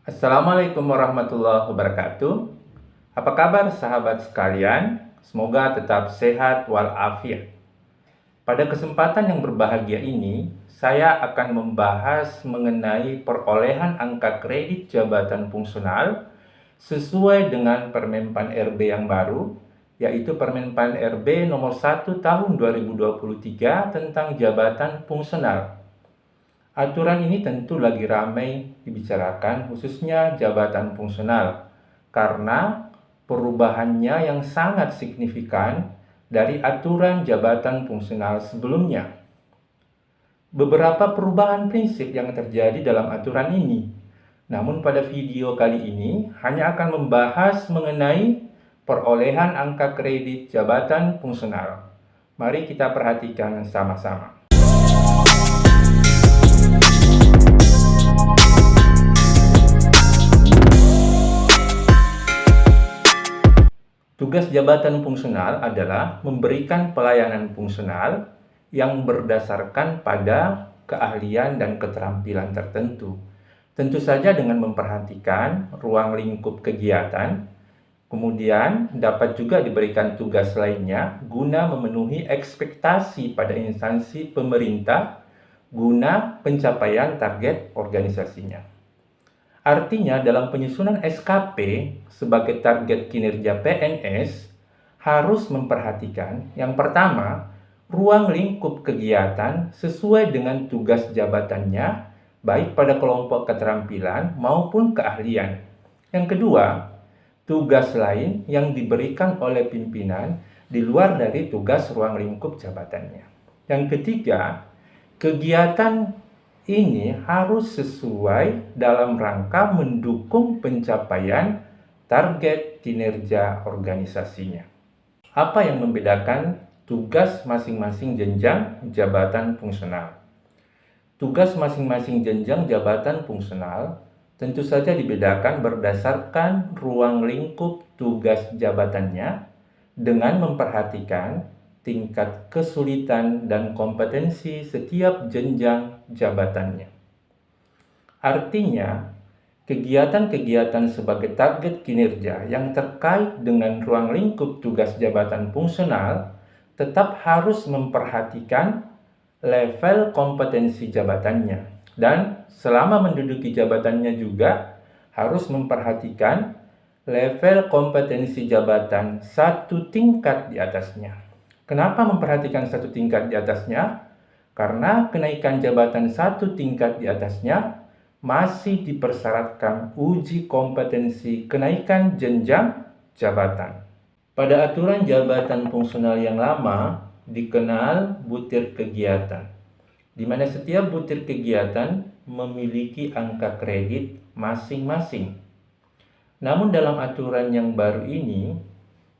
Assalamualaikum warahmatullahi wabarakatuh. Apa kabar sahabat sekalian? Semoga tetap sehat walafiat. Pada kesempatan yang berbahagia ini, saya akan membahas mengenai perolehan angka kredit jabatan fungsional sesuai dengan Permenpan RB yang baru, yaitu Permenpan RB nomor 1 tahun 2023 tentang jabatan fungsional. Aturan ini tentu lagi ramai dibicarakan, khususnya jabatan fungsional, karena perubahannya yang sangat signifikan dari aturan jabatan fungsional sebelumnya. Beberapa perubahan prinsip yang terjadi dalam aturan ini. Namun pada video kali ini hanya akan membahas mengenai perolehan angka kredit jabatan fungsional. Mari kita perhatikan sama-sama. Tugas jabatan fungsional adalah memberikan pelayanan fungsional yang berdasarkan pada keahlian dan keterampilan tertentu. Tentu saja dengan memperhatikan ruang lingkup kegiatan, kemudian dapat juga diberikan tugas lainnya guna memenuhi ekspektasi pada instansi pemerintah guna pencapaian target organisasinya. Artinya dalam penyusunan SKP sebagai target kinerja PNS harus memperhatikan yang pertama, ruang lingkup kegiatan sesuai dengan tugas jabatannya baik pada kelompok keterampilan maupun keahlian. Yang kedua, tugas lain yang diberikan oleh pimpinan di luar dari tugas ruang lingkup jabatannya. Yang ketiga, kegiatan ini harus sesuai dalam rangka mendukung pencapaian target kinerja organisasinya. Apa yang membedakan tugas masing-masing jenjang jabatan fungsional? Tugas masing-masing jenjang jabatan fungsional tentu saja dibedakan berdasarkan ruang lingkup tugas jabatannya dengan memperhatikan tingkat kesulitan dan kompetensi setiap jenjang jabatannya. Artinya, kegiatan-kegiatan sebagai target kinerja yang terkait dengan ruang lingkup tugas jabatan fungsional tetap harus memperhatikan level kompetensi jabatannya. Dan selama menduduki jabatannya juga harus memperhatikan level kompetensi jabatan satu tingkat di atasnya. Kenapa memperhatikan satu tingkat di atasnya? Karena kenaikan jabatan satu tingkat di atasnya masih dipersyaratkan uji kompetensi kenaikan jenjang jabatan. Pada aturan jabatan fungsional yang lama dikenal butir kegiatan, di mana setiap butir kegiatan memiliki angka kredit masing-masing. Namun dalam aturan yang baru ini,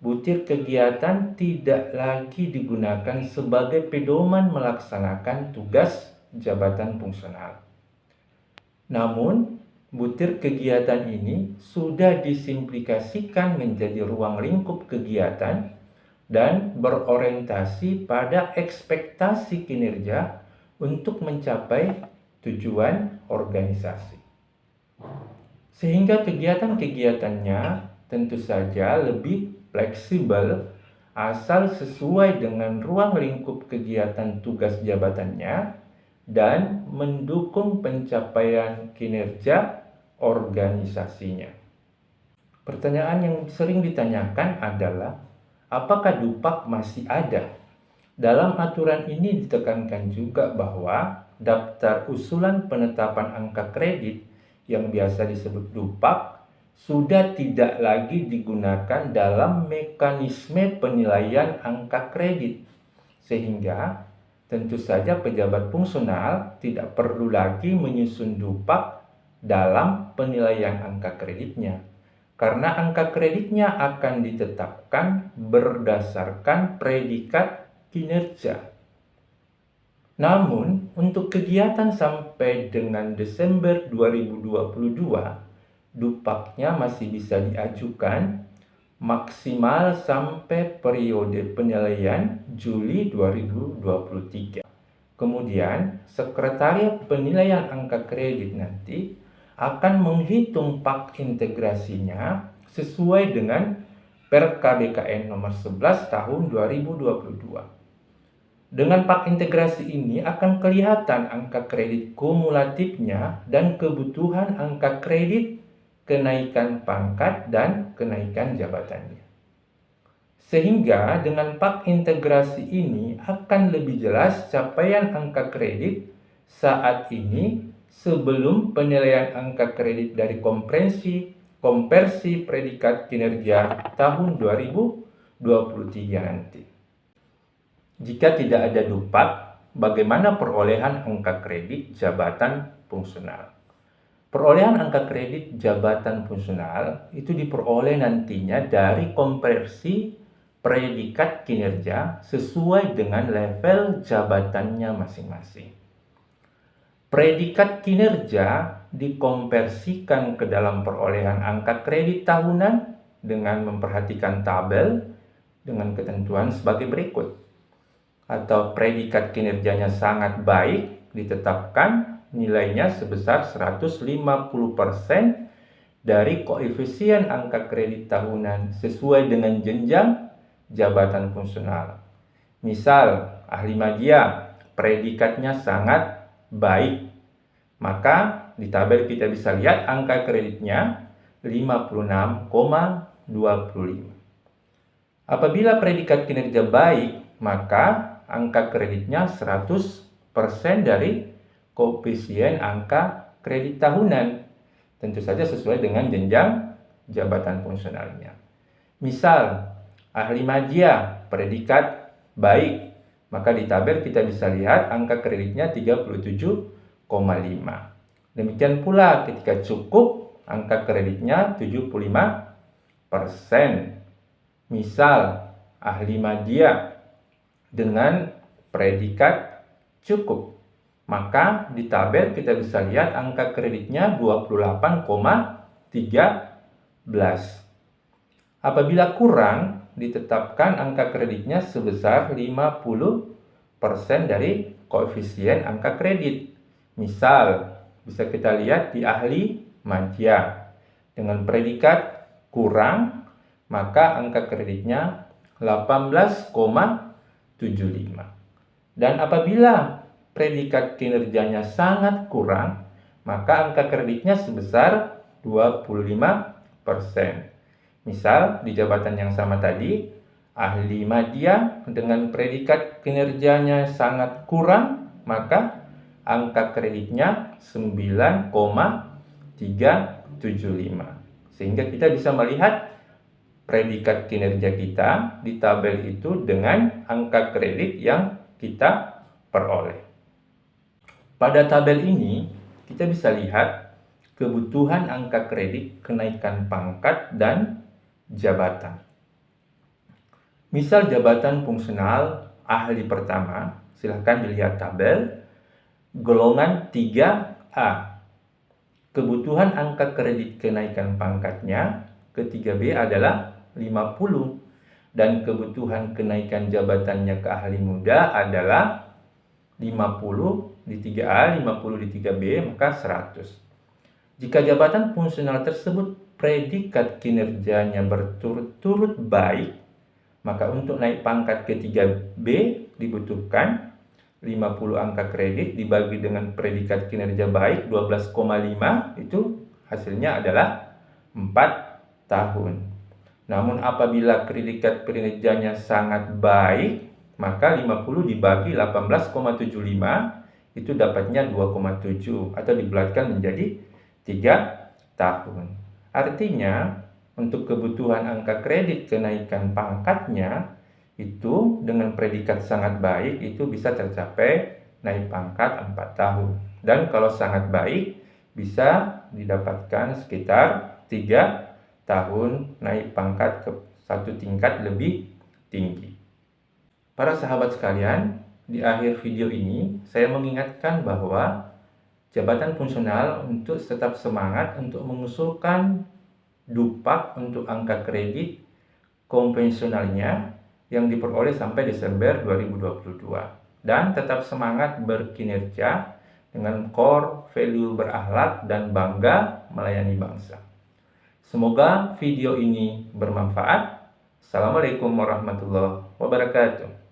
butir kegiatan tidak lagi digunakan sebagai pedoman melaksanakan tugas jabatan fungsional. Namun, butir kegiatan ini sudah disimplikasikan menjadi ruang lingkup kegiatan dan berorientasi pada ekspektasi kinerja untuk mencapai tujuan organisasi. Sehingga kegiatan-kegiatannya tentu saja lebih fleksibel asal sesuai dengan ruang lingkup kegiatan tugas jabatannya dan mendukung pencapaian kinerja organisasinya. Pertanyaan yang sering ditanyakan adalah, apakah DUPAK masih ada? Dalam aturan ini ditekankan juga bahwa daftar usulan penetapan angka kredit yang biasa disebut DUPAK sudah tidak lagi digunakan dalam mekanisme penilaian angka kredit, sehingga tentu saja pejabat fungsional tidak perlu lagi menyusun DUPAK dalam penilaian angka kreditnya, karena angka kreditnya akan ditetapkan berdasarkan predikat kinerja. Namun, untuk kegiatan sampai dengan Desember 2022, DUPAK-nya masih bisa diajukan maksimal sampai periode penilaian Juli 2023. Kemudian, Sekretariat Penilaian Angka Kredit nanti akan menghitung pak integrasinya sesuai dengan Perka BKN nomor 11 tahun 2022. Dengan pak integrasi ini akan kelihatan angka kredit kumulatifnya dan kebutuhan angka kredit kenaikan pangkat dan kenaikan jabatannya. Sehingga dengan pak integrasi ini akan lebih jelas capaian angka kredit saat ini sebelum penilaian angka kredit dari konversi predikat kinerja tahun 2023 nanti. Jika tidak ada dupak, bagaimana perolehan angka kredit jabatan fungsional? Perolehan angka kredit jabatan fungsional itu diperoleh nantinya dari konversi predikat kinerja sesuai dengan level jabatannya masing-masing. Predikat kinerja dikonversikan ke dalam perolehan angka kredit tahunan dengan memperhatikan tabel dengan ketentuan sebagai berikut. Atau predikat kinerjanya sangat baik ditetapkan nilainya sebesar 150% dari koefisien angka kredit tahunan sesuai dengan jenjang jabatan fungsional. Misal, ahli media predikatnya sangat baik, maka di tabel kita bisa lihat angka kreditnya 56,25. Apabila predikat kinerja baik, maka angka kreditnya 100% dari koefisien angka kredit tahunan. Tentu saja sesuai dengan jenjang jabatan fungsionalnya. Misal, ahli media predikat baik, maka di tabel kita bisa lihat angka kreditnya 37,5. Demikian pula ketika cukup, angka kreditnya 75%. Misal, ahli media dengan predikat cukup, maka di tabel kita bisa lihat angka kreditnya 28,13. Apabila kurang, ditetapkan angka kreditnya sebesar 50% dari koefisien angka kredit. Misal, bisa kita lihat di ahli media dengan predikat kurang, maka angka kreditnya 18,75. Dan apabila predikat kinerjanya sangat kurang, maka angka kreditnya sebesar 25%. Misal, di jabatan yang sama tadi, ahli media dengan predikat kinerjanya sangat kurang, maka angka kreditnya 9,375. Sehingga kita bisa melihat predikat kinerja kita di tabel itu dengan angka kredit yang kita peroleh. Pada tabel ini, kita bisa lihat kebutuhan angka kredit kenaikan pangkat dan jabatan. Misal jabatan fungsional ahli pertama, silahkan dilihat tabel, golongan 3A. Kebutuhan angka kredit kenaikan pangkatnya ke 3B adalah 50 dan kebutuhan kenaikan jabatannya ke ahli muda adalah 50 di 3A, 50 di 3B, maka 100. Jika jabatan fungsional tersebut predikat kinerjanya berturut-turut baik, maka untuk naik pangkat ke 3B dibutuhkan 50 angka kredit dibagi dengan predikat kinerja baik 12,5, itu hasilnya adalah 4 tahun. Namun apabila predikat kinerjanya sangat baik, maka 50 dibagi 18,75 itu dapatnya 2,7 atau dibulatkan menjadi 3 tahun. Artinya untuk kebutuhan angka kredit kenaikan pangkatnya itu dengan predikat sangat baik itu bisa tercapai naik pangkat 4 tahun. Dan kalau sangat baik bisa didapatkan sekitar 3 tahun naik pangkat ke satu tingkat lebih tinggi. Para sahabat sekalian, di akhir video ini saya mengingatkan bahwa jabatan fungsional untuk tetap semangat untuk mengusulkan dupak untuk angka kredit konvensionalnya yang diperoleh sampai Desember 2022 dan tetap semangat berkinerja dengan core value berakhlak dan bangga melayani bangsa. Semoga video ini bermanfaat. Assalamualaikum warahmatullahi wabarakatuh.